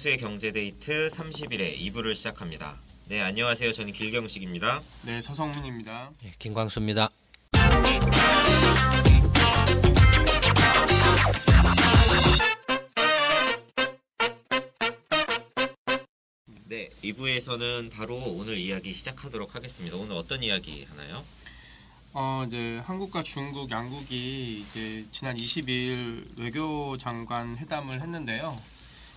김경수의 경제데이트 30일에 2부를 시작합니다. 네, 안녕하세요. 저는 길경식입니다. 네, 서성문입니다. 네, 김광수입니다. 네, 2부에서는 바로 오늘 이야기 시작하도록 하겠습니다. 오늘 어떤 이야기 하나요? 이제 한국과 중국 양국이 이제 지난 20일 외교장관 회담을 했는데요.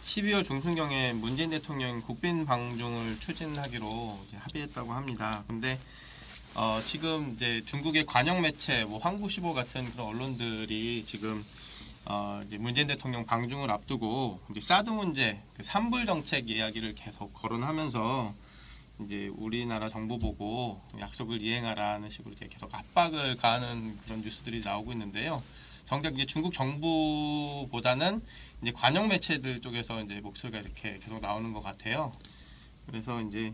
12월 중순경에 문재인 대통령 국빈 방중을 추진하기로 이제 합의했다고 합니다. 근데 지금 이제 중국의 관영 매체, 한국시보 같은 그런 언론들이 지금 이제 문재인 대통령 방중을 앞두고 이제 사드 문제, 그 삼불 정책 이야기를 계속 거론하면서 이제 우리나라 정부 보고 약속을 이행하라는 식으로 이제 계속 압박을 가하는 그런 뉴스들이 나오고 있는데요. 정작 이제 중국 정부보다는 이제 관영 매체들 쪽에서 이제 목소리가 이렇게 계속 나오는 것 같아요. 그래서 이제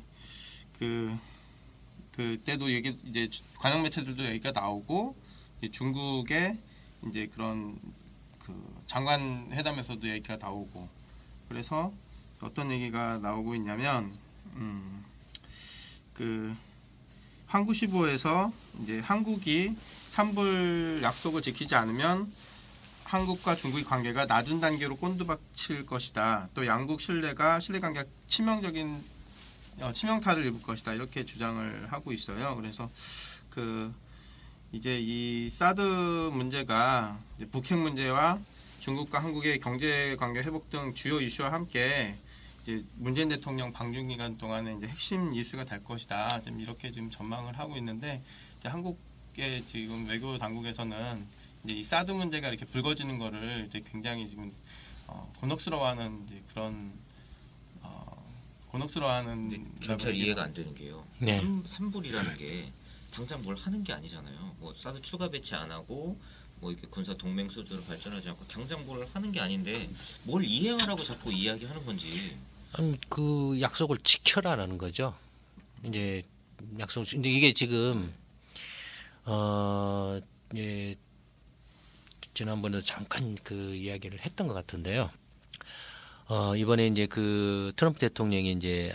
그때도 이제 관영 매체들도 얘기가 나오고 이제 중국의 이제 그런 그 장관 회담에서도 얘기가 나오고, 그래서 어떤 얘기가 나오고 있냐면 그 한국시보에서 이제 한국이 삼불 약속을 지키지 않으면 한국과 중국의 관계가 낮은 단계로 꼰두박칠 것이다. 또 양국 신뢰 관계가 치명타를 입을 것이다. 이렇게 주장을 하고 있어요. 그래서 이제 이 사드 문제가 이제 북핵 문제와 중국과 한국의 경제 관계 회복 등 주요 이슈와 함께 이제 문재인 대통령 방중 기간 동안에 이제 핵심 이슈가 될 것이다. 지금 이렇게 지금 전망을 하고 있는데, 이제 한국의 지금 외교 당국에서는 이제 이 사드 문제가 이렇게 불거지는 거를 이제 굉장히 지금 곤혹스러워하는 이제 그런 곤혹스러워하는. 전 잘 이해가 안 되는 게요. 네. 삼불이라는 게 당장 뭘 하는 게 아니잖아요. 뭐 사드 추가 배치 안 하고 뭐 이렇게 군사 동맹 수준으로 발전하지 않고 당장 뭘 하는 게 아닌데 뭘 이행하라고 자꾸 이야기하는 건지. 아니, 그 약속을 지켜라라는 거죠. 이제 근데 이게 지금 예, 지난번에도 잠깐 그 이야기를 했던 것 같은데요. 이번에 이제 그 트럼프 대통령이 이제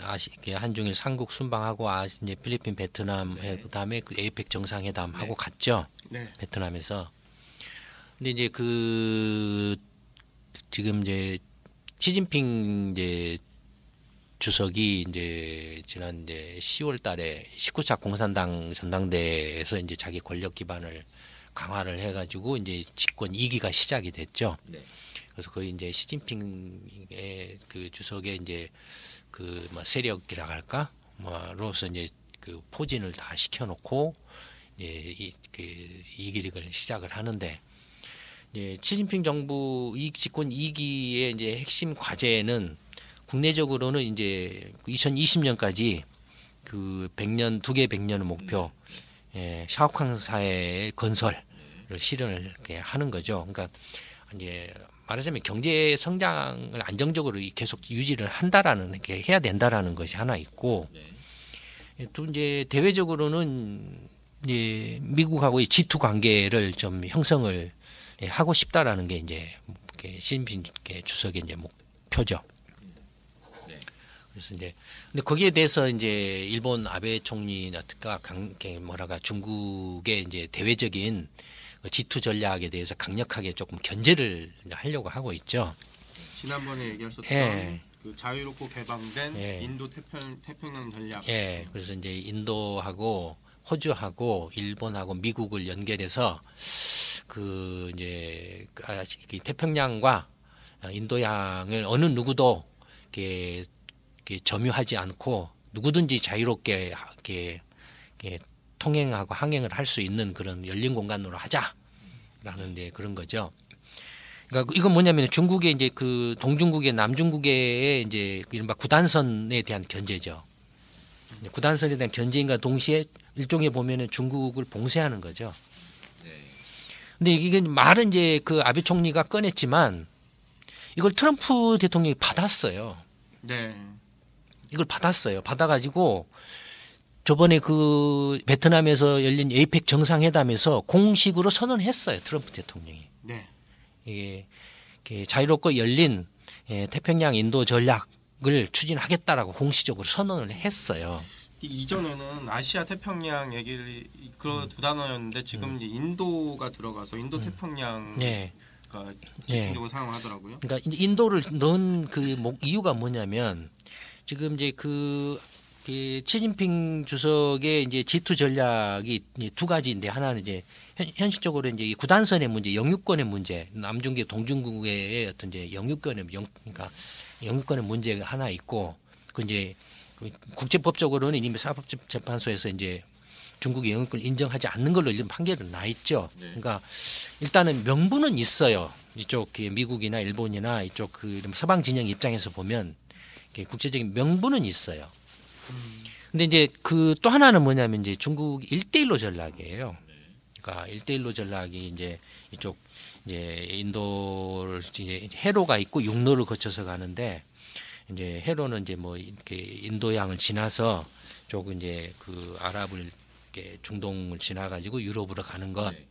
한중일 삼국 순방하고 이제 필리핀, 베트남, 네. 그다음에 그 에이펙 정상회담 하고 갔죠. 네. 베트남에서. 근데 이제 지금 이제 시진핑 이제 주석이 이제 지난 이제 10월달에 19차 공산당 전당대회에서 이제 자기 권력 기반을 강화를 해가지고 이제 집권 2기가 시작이 됐죠. 네. 그래서 거의 이제 시진핑의 그 주석의 이제 그 뭐 세력이라 할까, 뭐로서 이제 그 포진을 다 시켜놓고 이제 그 2기를 시작을 하는데, 이제 시진핑 정부 집권 2기의 이제 핵심 과제는 국내적으로는 이제 2020년까지 그 100년 두 개 100년의 목표, 샤오캉 사회의 건설을 실현을 이렇게 하는 거죠. 그러니까 이제 말하자면 경제 성장을 안정적으로 계속 유지를 한다라는, 이렇게 해야 된다라는 것이 하나 있고, 또 이제 대외적으로는 이제 미국하고의 G2 관계를 좀 형성을 하고 싶다라는 게 이제 시진핑 주석의 이제 목표죠. 그래서 이제 근데 거기에 대해서 이제 일본 아베 총리가 중국의 이제 대외적인 G2 전략에 대해서 강력하게 조금 견제를 하려고 하고 있죠. 지난번에 얘기하셨던 그 자유롭고 개방된 인도 태평양 전략. 그래서 이제 인도하고 호주하고 일본하고 미국을 연결해서 그 이제 태평양과 인도양을 어느 누구도 이렇게 점유하지 않고 누구든지 자유롭게 이렇게 통행하고 항행을 할 수 있는 그런 열린 공간으로 하자라는 데 그런 거죠. 그러니까 이건 뭐냐면 중국의 이제 그 동중국의 남중국의 이제 이른바 구단선에 대한 견제죠. 구단선에 대한 견제인과 동시에 일종의 보면은 중국을 봉쇄하는 거죠. 근데 이게 말은 이제 그 아베 총리가 꺼냈지만 이걸 트럼프 대통령이 받았어요. 네. 이걸 받았어요. 받아가지고 저번에 그 베트남에서 열린 에이펙 정상회담에서 공식으로 선언했어요. 트럼프 대통령이. 네. 이게 자유롭고 열린 태평양 인도 전략 추진하겠다라고 공식적으로 선언을 했어요. 이전에는 아시아 태평양 얘기를 그 두 단어였는데 지금 이제 인도가 들어가서 인도 태평양 네. 집중적으로 사용하더라고요. 그러니까 인도를 넣은 그 이유가 뭐냐면 지금 이제 시진핑 주석의 이제 G2 전략이 이제 두 가지인데 하나는 이제 현실적으로 이제 이 구단선의 문제, 영유권의 문제, 남중계 동중국의 어떤 이제 그러니까 영유권의 문제가 하나 있고 그 이제 국제법적으로는 이미 사법재판소에서 이제 중국의 영유권을 인정하지 않는 걸로 이런 판결은 나 있죠. 네. 그러니까 일단은 명분은 있어요. 이쪽 미국이나 일본이나 이쪽 그 서방 진영 입장에서 보면 국제적인 명분은 있어요. 근데 이제 그 또 하나는 뭐냐면 이제 중국 1대1로 전략이에요. 그러니까 1대1로 전략이 이제 이쪽 이제 인도를 이제 해로가 있고 육로를 거쳐서 가는데 이제 해로는 이제 뭐 이렇게 인도양을 지나서 쪽 이제 그 아랍을 이렇게 중동을 지나가지고 유럽으로 가는 것. 네.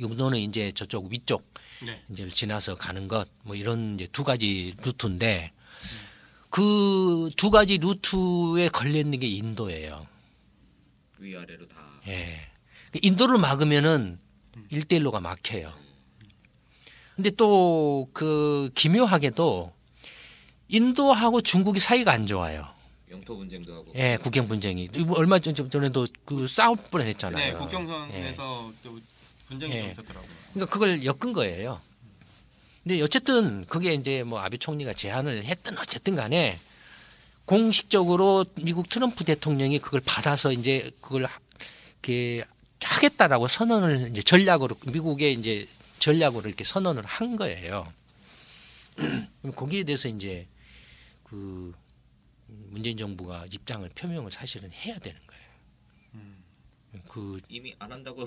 육로는 이제 저쪽 위쪽 네. 이제 지나서 가는 것. 뭐 이런 이제 두 가지 루트인데 그 두 가지 루트에 걸려 있는 게 인도예요. 위아래로 다. 예. 인도를 막으면은 1대1로가 막혀요. 근데 또 그 기묘하게도 인도하고 중국이 사이가 안 좋아요. 영토 분쟁도 하고. 예, 국경 분쟁이. 얼마 전에도 그 싸울 뻔했잖아요. 네, 국경선에서 또 분쟁이 좀 있었더라고요. 그러니까 그걸 엮은 거예요. 근데 어쨌든 그게 이제 뭐 아베 총리가 제안을 했든 어쨌든 간에 공식적으로 미국 트럼프 대통령이 그걸 받아서 이제 그걸 이렇게 하겠다라고 선언을 이제 전략으로 미국의 이제 전략으로 이렇게 선언을 한 거예요. 거기에 대해서 이제 그 문재인 정부가 입장을 표명을 사실은 해야 되는 거예요. 이미 안 한다고.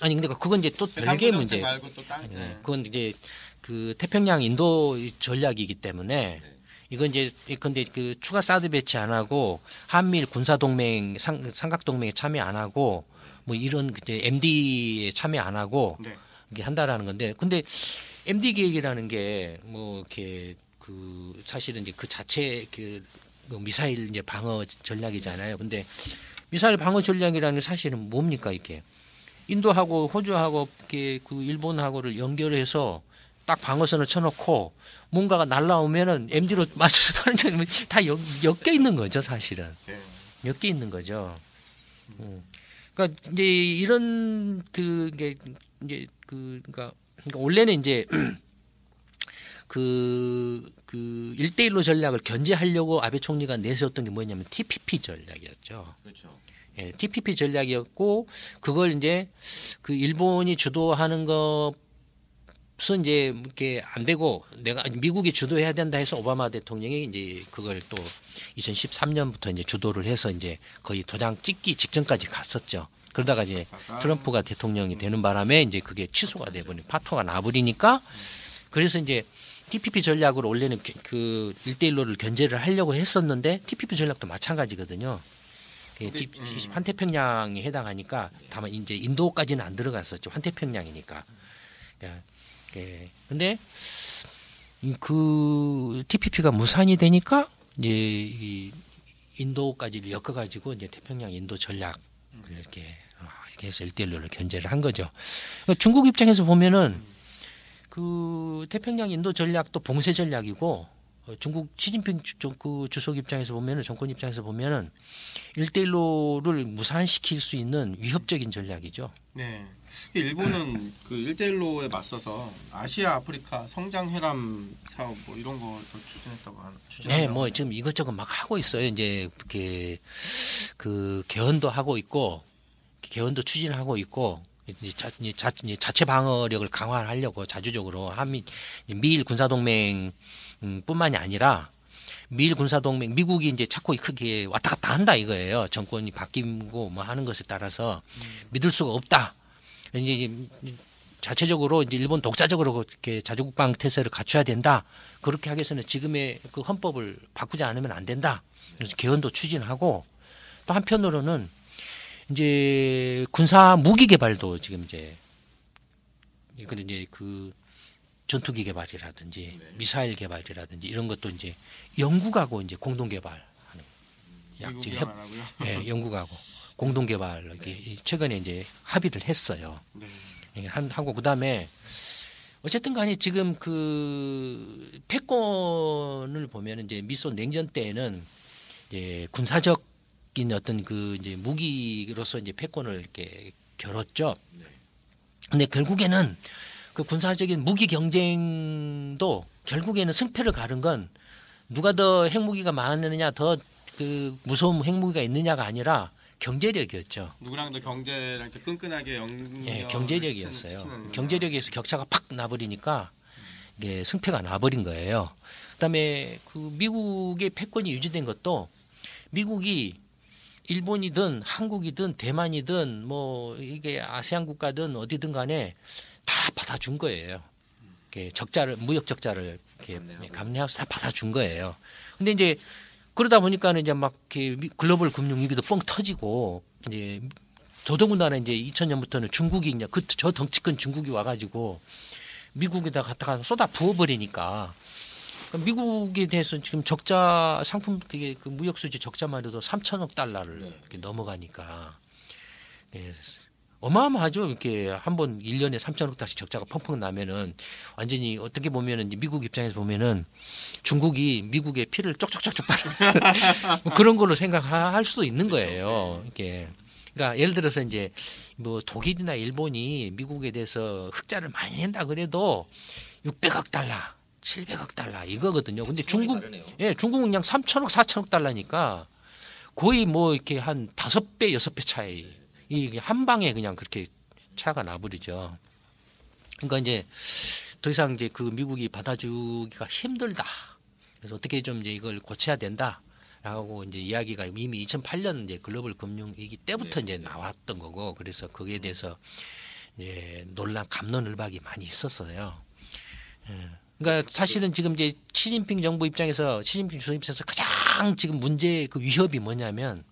아니 근데 그건 이제 또 별개의 문제. 말고 또 다른. 네. 그건 이제 그 태평양 인도 전략이기 때문에 네. 이건 이제 근데 그 추가 사드 배치 안 하고 한미일 군사 동맹 삼각 동맹에 참여 안 하고 뭐 이런 이제 MD에 참여 안 하고 네. 이게 한다라는 건데 근데 MD 계획이라는 게 뭐 이렇게 그 사실은 이제 그 자체 그 미사일 이제 방어 전략이잖아요. 근데 미사일 방어 전략이라는 게 사실은 뭡니까 이게 인도하고 호주하고 이렇게 그 일본하고를 연결해서 딱 방어선을 쳐놓고 뭔가가 날라오면은 MD로 맞춰서 던지면 다 엮여 있는 거죠 사실은 네. 엮여 있는 거죠. 그러니까 이제 이런 그게 이제 그러니까 원래는 이제 그 1대1로 전략을 견제하려고 아베 총리가 내세웠던 게 뭐냐면 TPP 전략이었죠. 그렇죠. 예, TPP 전략이었고 그걸 이제 그 일본이 주도하는 것은 이제 이렇게 안 되고 내가 미국이 주도해야 된다 해서 오바마 대통령이 이제 그걸 또 2013년부터 이제 주도를 해서 이제 거의 도장 찍기 직전까지 갔었죠. 그러다가 이제 트럼프가 대통령이 되는 바람에 이제 그게 취소가 돼버린 파토가 나버리니까 그래서 이제 TPP 전략으로 원래는 그 1대1로를 견제를 하려고 했었는데 TPP 전략도 마찬가지거든요. 환태평양에 해당하니까 다만 이제 인도까지는 안 들어갔었죠. 환태평양이니까. 근데 그 TPP가 무산이 되니까 이제 이 인도까지를 엮어가지고 이제 태평양 인도 전략을 이렇게 해서 1대1로를 견제를 한 거죠. 중국 입장에서 보면은 그 태평양 인도 전략도 봉쇄 전략이고 중국 시진핑 그 주석 입장에서 보면은 정권 입장에서 보면은 1대1로를 무산시킬 수 있는 위협적인 전략이죠. 네. 일본은 그 1대1로에 맞서서 아시아 아프리카 성장 회람 사업 뭐 이런 거도 추진했다고 네, 뭐 지금 이것저것 막 하고 있어요. 이제 이렇게 그 개헌도 하고 있고 개헌도 추진하고 있고 이제 자체 방어력을 강화하려고 자주적으로 한미 미일 군사 동맹 뿐만이 아니라 미일 군사 동맹 미국이 이제 자꾸 크게 왔다 갔다 한다 이거예요. 정권이 바뀌고 뭐 하는 것에 따라서 믿을 수가 없다. 이제 자체적으로 이제 일본 독자적으로 이렇게 자주국방 태세를 갖춰야 된다. 그렇게 하기 위해서는 지금의 그 헌법을 바꾸지 않으면 안 된다. 그래서 개헌도 추진하고 또 한편으로는 이제 군사 무기 개발도 지금 이제 그 전투기 개발이라든지 네. 미사일 개발이라든지 이런 것도 이제 영국하고 이제 공동 개발하는 약진 미국이랑 안 하고요. 예, 영국하고 공동 개발 이렇게 최근에 이제 합의를 했어요. 네. 예, 하고 그다음에 어쨌든 간에 지금 그 패권을 보면 이제 미소 냉전 때에는 이제 군사적인 어떤 그 이제 무기로서 이제 패권을 이렇게 겨뤘죠. 네. 근데 결국에는 그 군사적인 무기 경쟁도 결국에는 승패를 가른 건 누가 더 핵무기가 많느냐 더 그 무서운 핵무기가 있느냐가 아니라 경제력이었죠. 누구랑 더 경제랑 이렇게 끈끈하게 예, 경제력이었어요. 경제력에서 격차가 팍 나버리니까 이게 승패가 나버린 거예요. 그다음에 그 미국의 패권이 유지된 것도 미국이 일본이든 한국이든 대만이든 뭐 이게 아세안 국가든 어디든 간에 다 받아준 거예요. 이렇게 적자를 무역 적자를 이렇게 감내하면서 다 받아준 거예요. 근데 이제 그러다 보니까는 이제 막 이렇게 글로벌 금융 위기도 뻥 터지고 이제 더더군다나 이제 2000년부터는 중국이 이제 그 저 덩치 큰 중국이 와가지고 미국에다 갖다가 쏟아 부어버리니까 미국에 대해서 지금 적자 상품 그게 그 무역 수지 적자만 해도 3천억 달러를 네. 이렇게 넘어가니까 예, 어마어마하죠. 이렇게 한번 1년에 3천억 달러씩 적자가 펑펑 나면은 완전히 어떻게 보면은 이제 미국 입장에서 보면은 중국이 미국의 피를 쪽쪽쪽쪽 빨아 뭐 그런 걸로 생각할 수도 있는 거예요. 이게 그러니까 예를 들어서 이제 뭐 독일이나 일본이 미국에 대해서 흑자를 많이 낸다 그래도 600억 달러, 700억 달러 이거거든요. 근데 중국 다르네요. 예, 중국은 그냥 3천억, 4천억 달러니까 거의 뭐 이렇게 한 5배, 6배 차이. 이게 한 방에 그냥 그렇게 차가 나버리죠. 그러니까 이제 더 이상 이제 그 미국이 받아주기가 힘들다. 그래서 어떻게 좀 이제 이걸 고쳐야 된다라고 이제 이야기가 이미 2008년 이제 글로벌 금융 위기 때부터 네, 이제 네. 나왔던 거고 그래서 거기에 대해서 이제 논란 갑론을박이 많이 있었어요. 예. 그러니까 사실은 지금 이제 시진핑 정부 입장에서 시진핑 주석 입장에서 가장 지금 문제 그 위협이 뭐냐면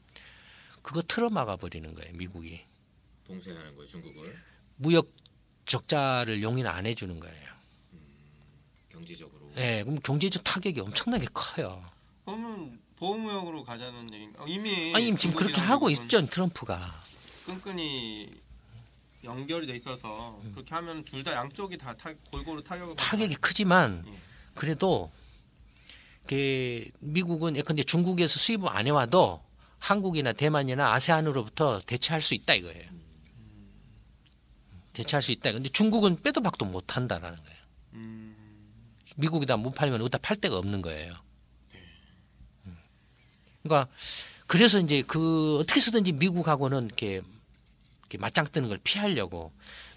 그거 틀어막아 버리는 거예요. 미국이 봉쇄하는 거예요, 중국을 무역 적자를 용인 안 해주는 거예요. 경제적으로. 예, 그럼 경제적 타격이 엄청나게 커요. 그러면 보호무역으로 가자는 얘기인가? 이미 아니 지금 그렇게 중국이랑 하고 미국은 있죠, 트럼프가. 끈끈이 연결이 돼 있어서 그렇게 하면 둘 다 양쪽이 다 골고루 타격을 타격이 크지만 예. 그래도 그 미국은 예컨대 중국에서 수입을 안 해와도 한국이나 대만이나 아세안으로부터 대체할 수 있다 이거예요. 대체할 수 있다. 근데 중국은 빼도 박도 못 한다라는 거예요. 미국이다 못 팔면 어디다 팔 데가 없는 거예요. 그러니까 그래서 이제 그 어떻게 해서든지 미국하고는 이렇게 맞짱 뜨는 걸 피하려고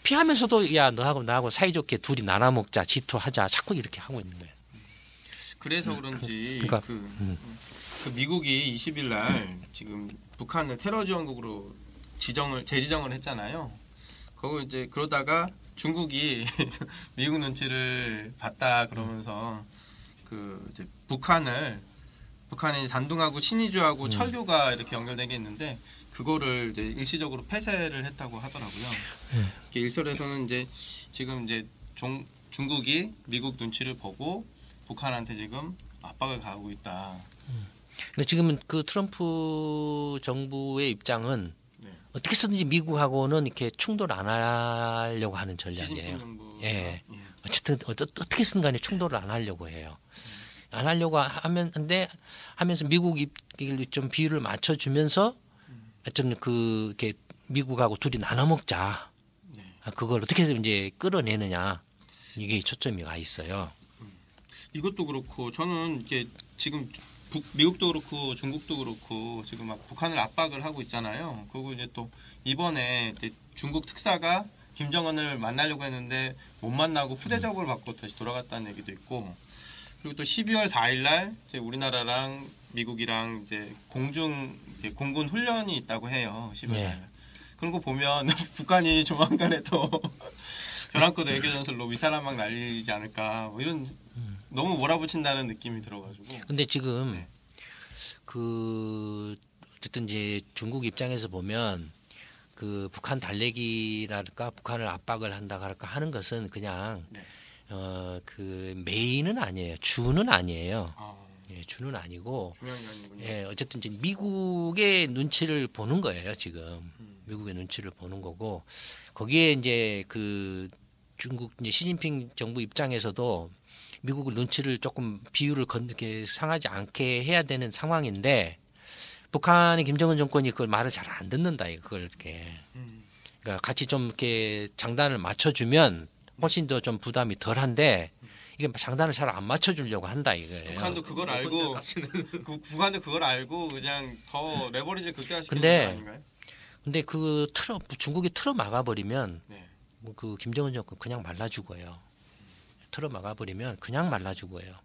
피하면서도 야 너하고 나하고 사이좋게 둘이 나눠 먹자 질투하자 자꾸 이렇게 하고 있는 거예요. 그래서 그런지 그러니까, 그 미국이 20일 날 지금 북한을 테러 지원국으로 재지정을 했잖아요. 그거 이제 그러다가 중국이 미국 눈치를 봤다 그러면서 그 이제 북한이 단둥하고 신의주하고 철교가 이렇게 연결되게 있는데 그거를 이제 일시적으로 폐쇄를 했다고 하더라고요. 이렇게 일설에서는 이제 지금 이제 중국이 미국 눈치를 보고 북한한테 지금 압박을 가하고 있다. 근데 지금은 그 트럼프 정부의 입장은 네. 어떻게 해서든지 미국하고는 이렇게 충돌 안 하려고 하는 시진핑 전략이에요. 정부. 예. 어쨌든 어떻게 해서든 간에 충돌을 안 하려고 해요. 안 하려고 하면서 미국이 좀 비율을 맞춰주면서 어쨌든 그 이렇게 미국하고 둘이 나눠 먹자. 네. 그걸 어떻게 해서 이제 끌어내느냐 이게 초점이 가 있어요. 이것도 그렇고 저는 이게 지금 미국도 그렇고 중국도 그렇고 지금 막 북한을 압박을 하고 있잖아요. 그리고 이제 또 이번에 이제 중국 특사가 김정은을 만나려고 했는데 못 만나고 후대접을 받고 다시 돌아갔다는 얘기도 있고 그리고 또 12월 4일 날 이제 우리나라랑 미국이랑 이제 공군 훈련이 있다고 해요. 12월 4일. 네. 그런 거 보면 북한이 조만간에 또 벼랑끝 외교전술로 미사일 막 날리지 않을까 뭐 이런 너무 몰아붙인다는 느낌이 들어가지고. 근데 지금 네. 그 어쨌든 이제 중국 입장에서 보면 그 북한 달래기랄까 북한을 압박을 한다 할까 하는 것은 그냥 네. 그 메인은 아니에요. 주는 아니에요. 아, 예, 주는 아니고 중요한 게 아니군요. 예, 어쨌든 이제 미국의 눈치를 보는 거예요, 지금. 미국의 눈치를 보는 거고 거기에 이제 그 중국 이제 시진핑 정부 입장에서도 미국의 눈치를 조금 비율을 이렇게 상하지 않게 해야 되는 상황인데 북한의 김정은 정권이 그걸 말을 잘 안 듣는다 그걸 이렇게 그러니까 같이 좀 이렇게 장단을 맞춰주면 훨씬 더 좀 부담이 덜한데 이게 장단을 잘 안 맞춰주려고 한다 이거예요. 북한도 그걸 알고 북한도 그걸 알고 그냥 더 레버리지 극대화시키는 근데 거 아닌가요? 근데 그 중국이 틀어 막아버리면 네. 뭐 그 김정은 정권 그냥 말라 죽어요. 틀어 막아버리면 그냥 말라 죽어요.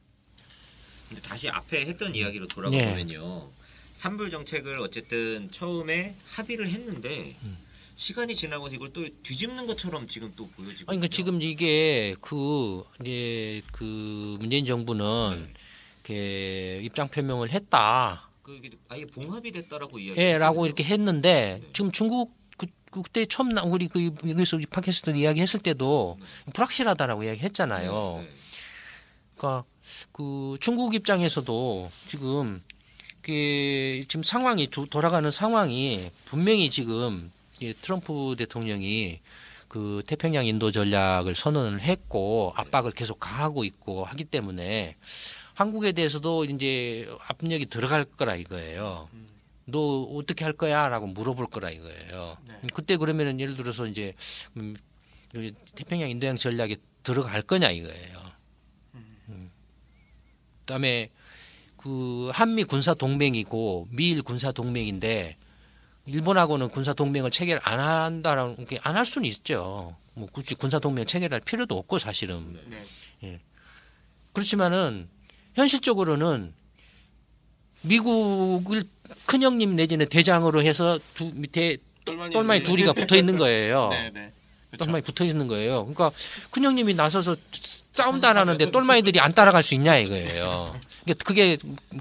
근데 다시 앞에 했던 이야기로 돌아가 네. 보면요. 삼불 정책을 어쨌든 처음에 합의를 했는데 시간이 지나고 이걸 또 뒤집는 것처럼 지금 또 보여지고. 아니, 그러니까 지금 이게 그 이제 그 문재인 정부는 이렇게 입장 표명을 했다. 그게 아예 봉합이 됐다라고 이야기. 예,라고 이렇게 했는데 네. 지금 중국 그때 처음 우리 그 여기서 팟캐스트 이야기했을 때도 불확실하다라고 이야기했잖아요. 네. 그러니까 그 중국 입장에서도 지금 지금 상황이 돌아가는 상황이 분명히 지금 트럼프 대통령이 그 태평양 인도 전략을 선언을 했고 압박을 계속 가하고 있고 하기 때문에 한국에 대해서도 이제 압력이 들어갈 거라 이거예요. 너 어떻게 할 거야라고 물어볼 거라 이거예요. 네. 그때 그러면은 예를 들어서 이제 여기 태평양 인도양 전략에 들어갈 거냐 이거예요. 그다음에 그 한미 군사 동맹이고 미일 군사 동맹인데 일본하고는 군사 동맹을 체결 안 한다라는 게 안 할 수는 있죠. 뭐 굳이 군사 동맹 체결할 필요도 없고 사실은. 네. 그렇지만은 현실적으로는 미국을 큰형님 내지는 대장으로 해서 밑에 똘마니 둘이가 붙어 있는 거예요. 네, 네. 그렇죠. 똘마니 붙어 있는 거예요. 그러니까 큰형님이 나서서 싸운다라는데 똘마니들이 안 따라갈 수 있냐 이거예요. 그러니까 그게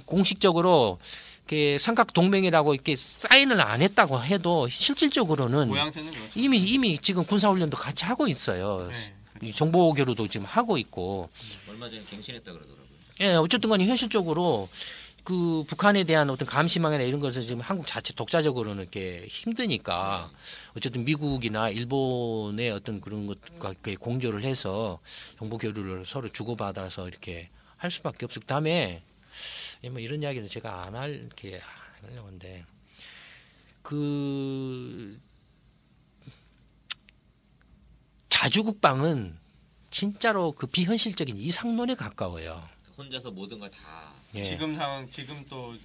공식적으로 이렇게 삼각 동맹이라고 이렇게 사인을 안 했다고 해도 실질적으로는 모양새는 그렇죠. 이미 지금 군사 훈련도 같이 하고 있어요. 네. 이 정보 교류도 지금 하고 있고. 얼마 전에 갱신했다 그러더라고요. 예, 어쨌든 간에 현실적으로 그 북한에 대한 어떤 감시망이나 이런 것을 지금 한국 자체 독자적으로는 이렇게 힘드니까 어쨌든 미국이나 일본의 어떤 그런 것과 이렇게 공조를 해서 정보 교류를 서로 주고받아서 이렇게 할 수밖에 없을. 그다음에 뭐 이런 이야기는 제가 안 하려고 하는데 그 자주국방은 진짜로 그 비현실적인 이상론에 가까워요. 혼자서 모든 걸 다. 예. 지금 상황 지금 또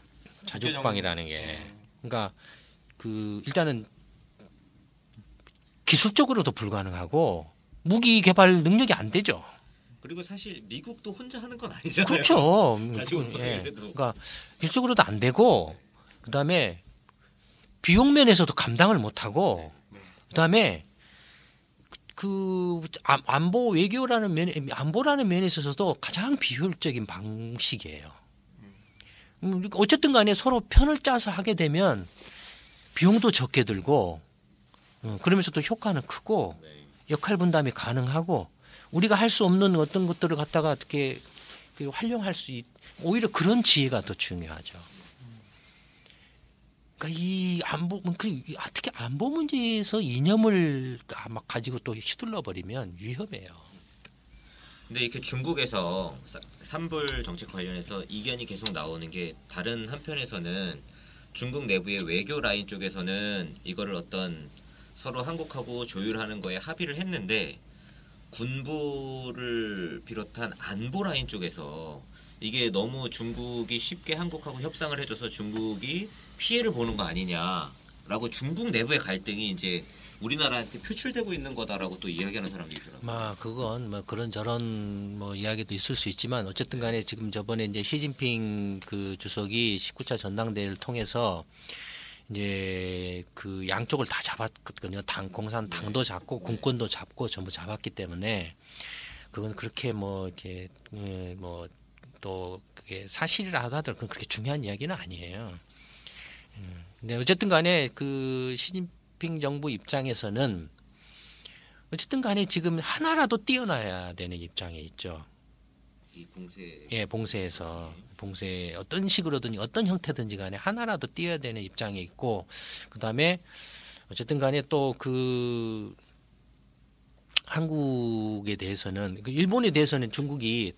자주국방이라는 게 그러니까 그 일단은 기술적으로도 불가능하고 무기 개발 능력이 안 되죠. 그리고 사실 미국도 혼자 하는 건 아니잖아요. 그렇죠. 자주국방을 예. 해도. 그러니까 기술적으로도 안 되고 그다음에 비용 면에서도 감당을 못 하고 그다음에 그 안보 외교라는 안보라는 면에 있어서도 가장 비효율적인 방식이에요. 어쨌든 간에 서로 편을 짜서 하게 되면 비용도 적게 들고 그러면서도 효과는 크고 네. 역할 분담이 가능하고 우리가 할 수 없는 어떤 것들을 갖다가 어떻게 활용할 수 오히려 그런 지혜가 더 중요하죠. 그러니까 이 안보 특히 안보 문제에서 이념을 막 가지고 또 휘둘러 버리면 위험해요. 근데 이렇게 중국에서 삼불 정책 관련해서 이견이 계속 나오는 게 다른 한편에서는 중국 내부의 외교 라인 쪽에서는 이거를 어떤 서로 한국하고 조율하는 거에 합의를 했는데 군부를 비롯한 안보 라인 쪽에서 이게 너무 중국이 쉽게 한국하고 협상을 해줘서 중국이 피해를 보는 거 아니냐라고 중국 내부의 갈등이 이제 우리나라한테 표출되고 있는 거다라고 또 이야기하는 사람도 있더라고요. 그건 뭐 그런 뭐 이야기도 있을 수 있지만 어쨌든 간에 지금 저번에 이제 시진핑 그 주석이 19차 전당대회를 통해서 이제 그 양쪽을 다 잡았거든요. 공산당도 잡고 군권도 잡고 전부 잡았기 때문에 그건 그렇게 뭐 이렇게 뭐 또 그게 사실이라도 하더라도 그건 그렇게 중요한 이야기는 아니에요. 근데 어쨌든 간에 그 시진핑 정부 입장에서는 어쨌든 간에 지금 하나라도 뛰어나야 되는 입장에 있죠. 이 봉쇄. 예, 봉쇄 어떤 식으로든 어떤 형태든지 간에 하나라도 뛰어야 되는 입장에 있고, 그다음에 어쨌든 간에 또 그 한국에 대해서는, 일본에 대해서는 중국이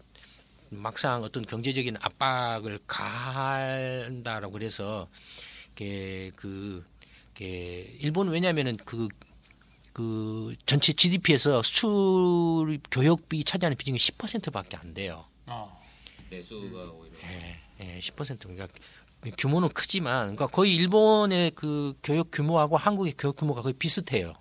막상 어떤 경제적인 압박을 가한다라고 그래서 일본은 왜냐하면은 그 전체 GDP에서 수출 교역비 차지하는 비중이 10%밖에 안 돼요. 내수가 오히려. 예, 10%. 그러니까 규모는 크지만, 그러니까 거의 일본의 그 교역 규모하고 한국의 교역 규모가 거의 비슷해요.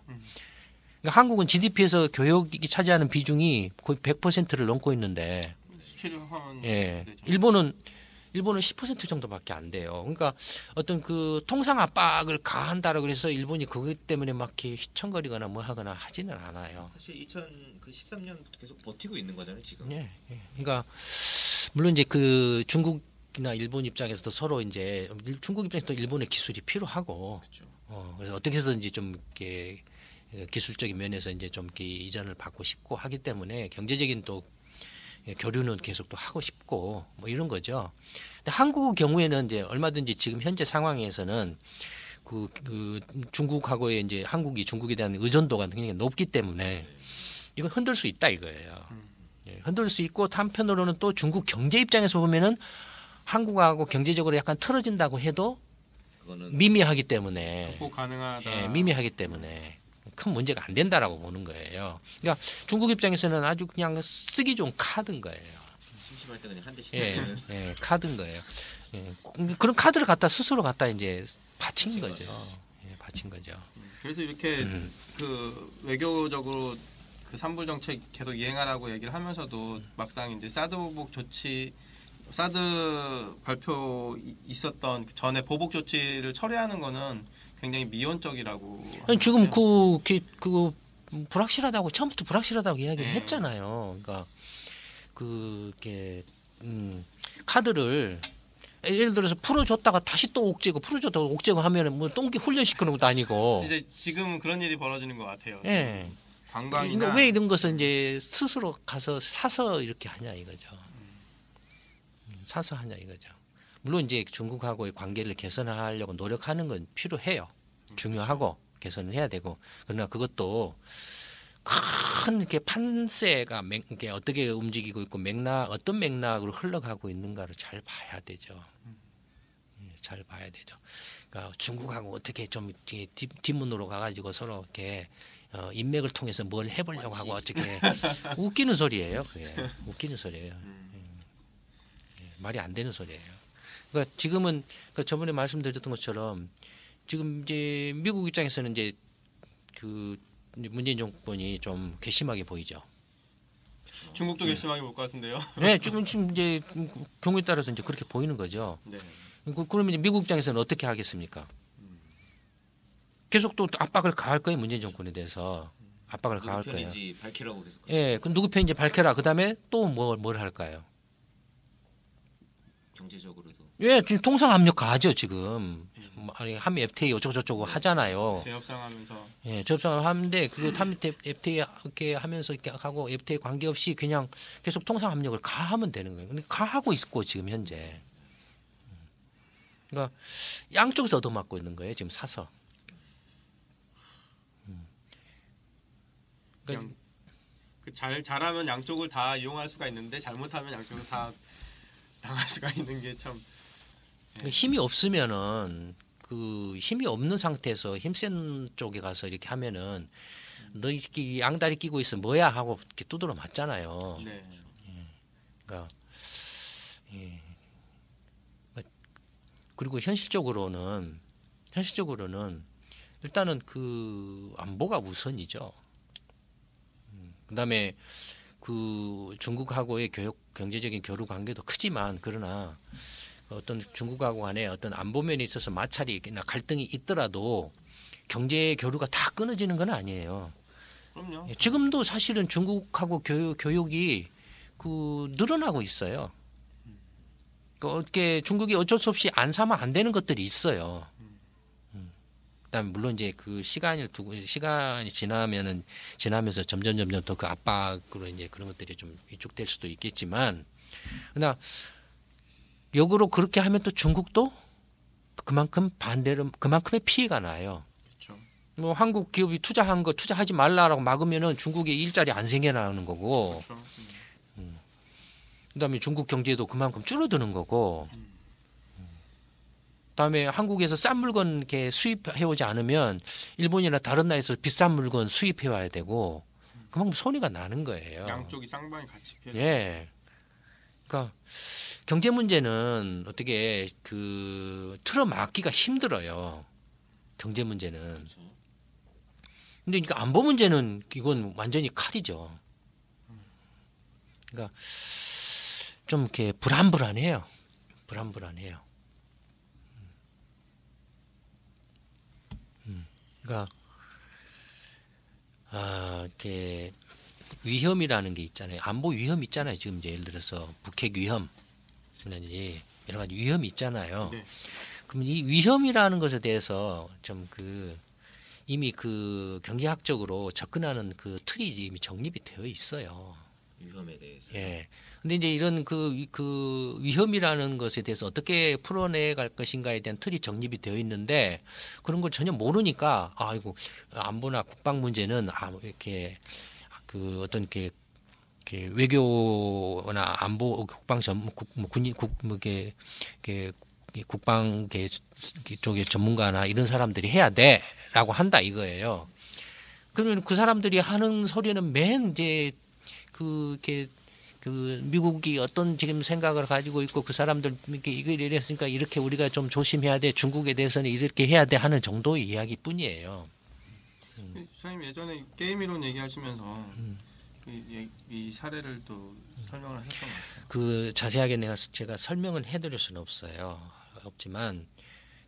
그러니까 한국은 GDP에서 교역이 차지하는 비중이 거의 100%를 넘고 있는데, 수출을 하면 예, 일본은 10% 정도밖에 안 돼요. 그러니까 어떤 그 통상 압박을 가한다라고 그래서 일본이 그것 때문에 막 이렇게 휘청거리거나 뭐 하거나 하지는 않아요. 사실 2013년부터 계속 버티고 있는 거잖아요, 지금. 예, 예. 그러니까 물론 이제 그 중국이나 일본 입장에서도 서로 이제 중국 입장에서도 일본의 기술이 필요하고, 그렇죠. 그래서 어떻게 해서든지 좀 이렇게 기술적인 면에서 이제 좀 이렇게 이전을 받고 싶고 하기 때문에 경제적인 또 교류는 계속 또 하고 싶고 뭐 이런 거죠. 근데 한국 경우에는 이제 얼마든지 지금 현재 상황에서는 그 중국하고의 이제 한국이 중국에 대한 의존도가 굉장히 높기 때문에 이건 흔들 수 있다 이거예요. 예, 흔들 수 있고, 한편으로는 또 중국 경제 입장에서 보면은 한국하고 경제적으로 약간 틀어진다고 해도 그거는 미미하기 때문에, 극복 가능하다. 예, 미미하기 때문에 큰 문제가 안 된다라고 보는 거예요. 그러니까 중국 입장에서는 아주 그냥 쓰기 좋은 카드인 거예요. 심심할 때 그냥 한 대씩. 예, 예, 카드인 거예요. 예, 그런 카드를 스스로 갖다 이제 바친 거죠. 예, 바친 거죠. 그래서 이렇게 그 외교적으로 그 삼불 정책 계속 이행하라고 얘기를 하면서도 막상 이제 사드 보복 조치, 사드 발표 있었던 그 전에 보복 조치를 철회하는 거는 굉장히 미온적이라고. 아니, 지금 하는데요. 그 불확실하다고 처음부터 불확실하다고 이야기를 했잖아요. 그러니까 그게 카드를 예를 들어서 풀어줬다가 다시 또 옥죄고 풀어줬다가 옥죄고 하면은 뭐 똥기 훈련시키는 것도 아니고. 진짜 지금은 그런 일이 벌어지는 것 같아요. 예. 관광이나 그러니까 왜 이런 것을 이제 스스로 가서 사서 이렇게 하냐 이거죠. 사서 하냐 이거죠. 물론 이제 중국하고의 관계를 개선하려고 노력하는 건 필요해요. 중요하고 개선을 해야 되고, 그러나 그것도 큰 이렇게 판세가 이렇게 어떻게 움직이고 있고 어떤 맥락으로 흘러가고 있는가를 잘 봐야 되죠. 잘 봐야 되죠. 그러니까 중국하고 어떻게 좀 뒷문으로 가가지고 서로 이렇게 인맥을 통해서 뭘 해보려고 하고 어떻게 웃기는 소리예요. 그게 웃기는 소리예요. 말이 안 되는 소리예요. 그러니까 지금은 저번에 말씀드렸던 것처럼 지금 이제 미국 입장에서는 이제 그 문재인 정권이 좀 괘씸하게 보이죠. 중국도 괘씸하게 볼 것 같은데요. 네, 지금 이제 경우에 따라서 이제 그렇게 보이는 거죠. 네. 그러면 이제 미국 입장에서는 어떻게 하겠습니까? 계속 또 압박을 가할 거예요, 문재인 정권에 대해서. 압박을 누구 가할 거예요. 편인지 밝히라고 계속. 예, 그 누구 편인지 밝혀라. 그다음에 또 뭘 할까요? 경제적으로도. 예, 지금 통상 압력 가하죠 지금. 아니 한미 FTA 어쩌고저쩌고 하잖아요. 재협상하면서 예, 접촉을 하는데 그 한미 FTA 이렇게 하면서 이렇게 하고 FTA 관계 없이 그냥 계속 통상 압력을 가하면 되는 거예요. 근데 가하고 있고 지금 현재. 그러니까 양쪽에서 얻어맞고 있는 거예요 지금 사서. 그러니까 그냥 잘하면 양쪽을 다 이용할 수가 있는데 잘못하면 양쪽을 다 당할 수가 있는 게 참. 힘이 없으면은 그 힘이 없는 상태에서 힘센 쪽에 가서 이렇게 하면은 너 이렇게 양다리 끼고 있어 뭐야 하고 이렇게 두드러 맞잖아요. 네. 그러니까 예. 그리고 현실적으로는 일단은 그 안보가 우선이죠. 그다음에 그 중국하고의 경제적인 교류 관계도 크지만 그러나 어떤 중국하고 간에 어떤 안보면에 있어서 마찰이나 갈등이 있더라도 경제 교류가 다 끊어지는 건 아니에요. 그럼요. 지금도 사실은 중국하고 교역이 그 늘어나고 있어요. 어떻게 중국이 어쩔 수 없이 안 사면 안 되는 것들이 있어요. 그다음에 물론 이제 그 시간이 지나면서 점점 더 그 압박으로 이제 그런 것들이 좀 위축될 수도 있겠지만, 그러나 역으로 그렇게 하면 또 중국도 그만큼 반대로 그만큼의 피해가 나요. 그렇죠. 뭐 한국 기업이 투자한 거 투자하지 말라라고 막으면은 중국에 일자리 안 생겨나는 거고, 그렇죠. 그다음에 중국 경제도 그만큼 줄어드는 거고, 그다음에 한국에서 싼 물건 이렇게 수입해 오지 않으면 일본이나 다른 나라에서 비싼 물건 수입해 와야 되고, 그만큼 손해가 나는 거예요. 양쪽이 쌍방이 같이 피해. 예. 그러니까 경제 문제는 어떻게 그 틀어막기가 힘들어요. 경제 문제는. 근데 그러니까 안보 문제는 이건 완전히 칼이죠. 그러니까 좀 이렇게 불안불안해요. 불안불안해요. 그러니까 이렇게 위험이라는 게 있잖아요. 안보 위험 있잖아요. 지금 이제 예를 들어서 북핵 위험, 여러 가지 위험이 있잖아요. 네. 그러면 이 위험이라는 것에 대해서 좀 이미 그 경제학적으로 접근하는 그 틀이 이미 정립이 되어 있어요. 위험에 대해서. 예. 근데 이제 이런 그 위험이라는 것에 대해서 어떻게 풀어내 갈 것인가에 대한 틀이 정립이 되어 있는데, 그런 걸 전혀 모르니까 이거 안보나 국방 문제는 이렇게 그 어떤 이렇게 외교나 안보 국방 전문 국방 쪽의 전문가나 이런 사람들이 해야 돼라고 한다 이거예요. 그러면 그 사람들이 하는 소리는 맨 이제 그 미국이 어떤 지금 생각을 가지고 있고 그 사람들 이걸 이랬으니까 이렇게 우리가 좀 조심해야 돼, 중국에 대해서는 이렇게 해야 돼 하는 정도의 이야기뿐이에요. 선생님 예전에 게임 이론 얘기하시면서 이 사례를 또 설명을 하셨던 것 같아요. 그 자세하게 제가 설명을 해드릴 수는 없지만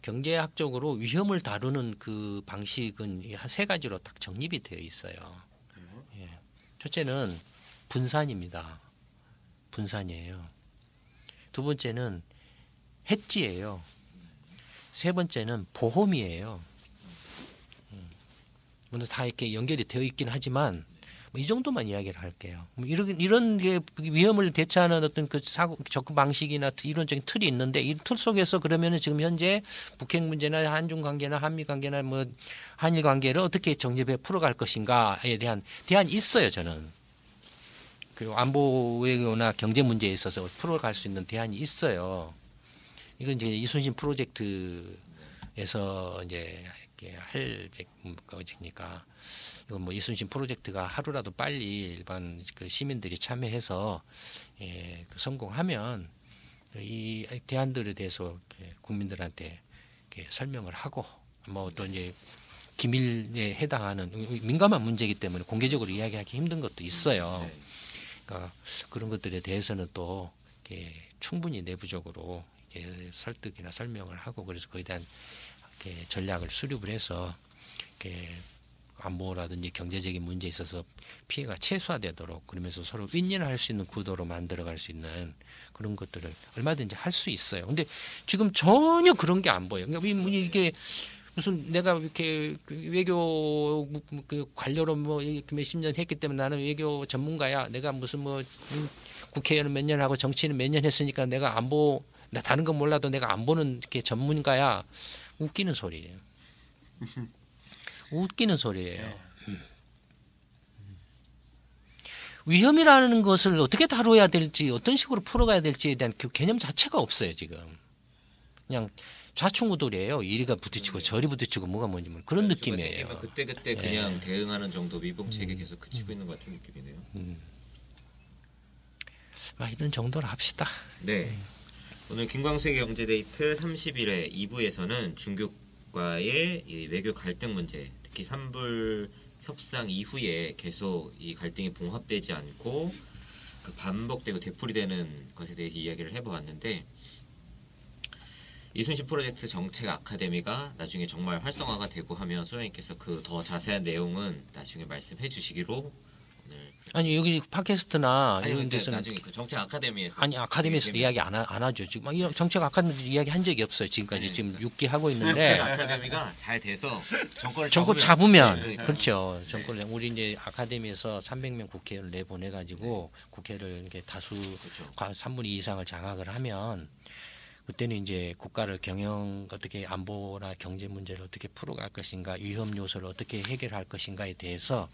경제학적으로 위험을 다루는 그 방식은 한 세 가지로 딱 정립이 되어 있어요. 예. 첫째는 분산입니다. 분산이에요. 두 번째는 해지예요. 세 번째는 보험이에요. 물론 다 이렇게 연결이 되어 있긴 하지만 이 정도만 이야기를 할게요. 이런 게 위험을 대처하는 어떤 그 접근 방식이나 이론적인 틀이 있는데, 이 틀 속에서 그러면은 지금 현재 북핵 문제나 한중 관계나 한미 관계나 뭐 한일 관계를 어떻게 정립해 풀어갈 것인가에 대한 대안이 있어요. 저는 그 안보 외교나 경제 문제에 있어서 풀어갈 수 있는 대안이 있어요. 이건 이제 이순신 프로젝트에서 이제 할 거니까. 이건 뭐 이순신 프로젝트가 하루라도 빨리 일반 그 시민들이 참여해서 성공하면 이 대안들에 대해서 국민들한테 설명을 하고, 뭐 또 이제 기밀에 해당하는 민감한 문제이기 때문에 공개적으로 이야기하기 힘든 것도 있어요. 그러니까 그런 것들에 대해서는 또 충분히 내부적으로 설득이나 설명을 하고, 그래서 거기에 대한 전략을 수립을 해서 안보라든지 경제적인 문제에 있어서 피해가 최소화되도록, 그러면서 서로 윈윈할 수 있는 구도로 만들어갈 수 있는 그런 것들을 얼마든지 할 수 있어요. 근데 지금 전혀 그런 게 안 보여요. 그러니까 이게 무슨 내가 이렇게 외교 관료로 뭐 몇십 년 했기 때문에 나는 외교 전문가야. 내가 무슨 뭐 국회의원 몇 년 하고 정치는 몇 년 했으니까 내가 안보, 나 다른 건 몰라도 내가 안보는 이렇게 전문가야. 웃기는 소리예요. 웃기는 소리예요. 위험이라는 것을 어떻게 다뤄야 될지, 어떤 식으로 풀어가야 될지에 대한 그 개념 자체가 없어요. 지금 그냥 좌충우돌이에요. 이리가 부딪히고 저리 부딪히고 뭐가 뭔지 모르는 그런 느낌이에요. 그때 그냥 대응하는 정도 미봉책에 계속 그치고 있는 것 같은 느낌이네요. 이런 정도로 합시다. 네. 오늘 김광수의 경제데이트 30일의 2부에서는 중국과의 이 외교 갈등 문제, 특히 산불 협상 이후에 계속 이 갈등이 봉합되지 않고 그 반복되고 되풀이되는 것에 대해서 이야기를 해보았는데, 이순신 프로젝트 정책 아카데미가 나중에 정말 활성화가 되고 하면 소장님께서 그 더 자세한 내용은 나중에 말씀해 주시기로 아니 여기 팟캐스트나 아니 이런 근데 데서는 나중에 그 정책 아카데미에서 아니 아카데미에서도 이야기 안 하죠. 지금 막 이런 정책 아카데미에서 이야기 한 적이 없어요. 지금까지 지금 6기 하고 정책 있는데 아카데미가 잘 돼서 정권을 정권 잡으면 그러니까. 그렇죠. 정권을 우리 이제 아카데미에서 300명 국회의원을 내보내 가지고 국회를 이렇게 다수 그렇죠. 3분의 2 이상을 장악을 하면 그때는 이제 국가를 경영 어떻게 안보나 경제 문제를 어떻게 풀어갈 것인가, 위험 요소를 어떻게 해결할 것인가에 대해서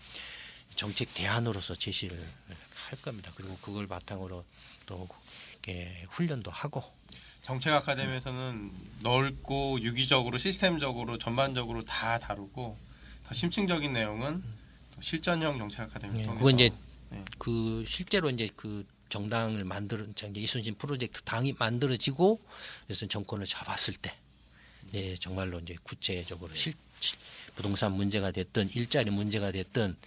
정책 대안으로서 제시를 할 겁니다. 그리고 그걸 바탕으로 또 이렇게 훈련도 하고. 정책 아카데미에서는 넓고 유기적으로 시스템적으로 전반적으로 다 다루고 더 심층적인 내용은 또 실전형 정책 아카데미를 통해서 그건 이제 네. 그 실제로 이제 그 정당을 이제 이순신 프로젝트 당이 만들어지고 그래서 정권을 잡았을 때 정말로 이제 구체적으로 부동산 문제가 됐든 일자리 문제가 됐든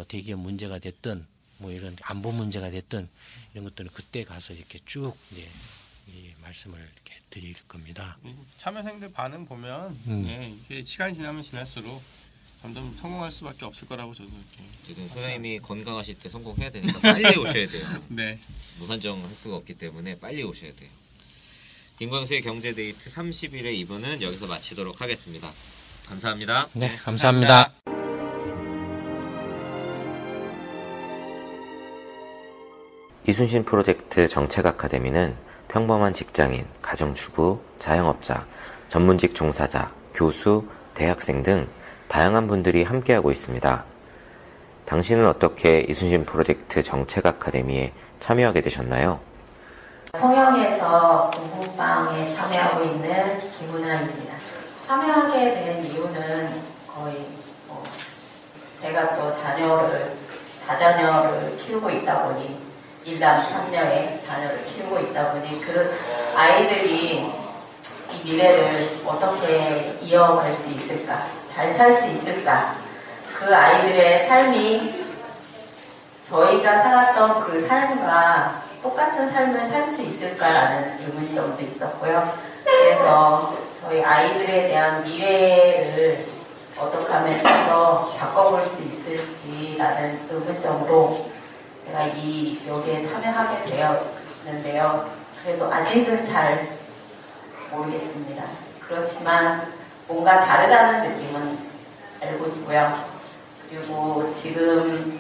대기업 문제가 됐든 뭐 이런 안보 문제가 됐든 이런 것들은 그때 가서 이렇게 쭉 이제 이 말씀을 이렇게 드릴 겁니다. 참여생들 반응 보면 이게 시간이 지나면 지날수록 점점 성공할 수밖에 없을 거라고 저도 이렇게 지금 소장님이 건강하실 때 성공해야 되니까 빨리 오셔야 돼요. 네. 무산정 할 수가 없기 때문에 빨리 오셔야 돼요. 김광수의 경제데이트 30일의 2부는 여기서 마치도록 하겠습니다. 감사합니다. 네, 감사합니다. 이순신 프로젝트 정책 아카데미는 평범한 직장인, 가정주부, 자영업자, 전문직 종사자, 교수, 대학생 등 다양한 분들이 함께하고 있습니다. 당신은 어떻게 이순신 프로젝트 정책 아카데미에 참여하게 되셨나요? 통영에서 공부방에 참여하고 있는 김은아입니다. 참여하게 된 이유는 거의 제가 또 다자녀를 키우고 있다 보니 일남 삼녀의 자녀를 키우고 있다 보니 그 아이들이 이 미래를 어떻게 이어갈 수 있을까, 잘 살 수 있을까, 그 아이들의 삶이 저희가 살았던 그 삶과 똑같은 삶을 살 수 있을까라는 의문점도 있었고요. 그래서 저희 아이들에 대한 미래를 어떻게 하면 좀 더 바꿔볼 수 있을지라는 의문점으로 제가 여기에 참여하게 되었는데요. 그래도 아직은 잘 모르겠습니다. 그렇지만 뭔가 다르다는 느낌은 알고 있고요. 그리고 지금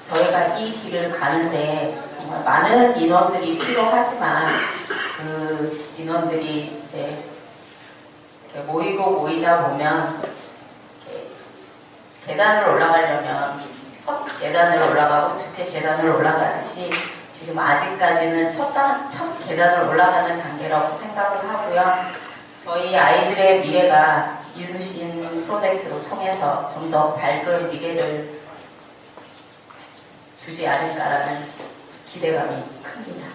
저희가 이 길을 가는데 정말 많은 인원들이 필요하지만 그 인원들이 이제 이렇게 모이다 보면 이렇게 계단을 올라가려면 첫 계단을 올라가고 두째 계단을 올라가듯이 지금 아직까지는 첫 계단을 올라가는 단계라고 생각을 하고요. 저희 아이들의 미래가 이순신 프로젝트를 통해서 좀 더 밝은 미래를 주지 않을까라는 기대감이 큽니다.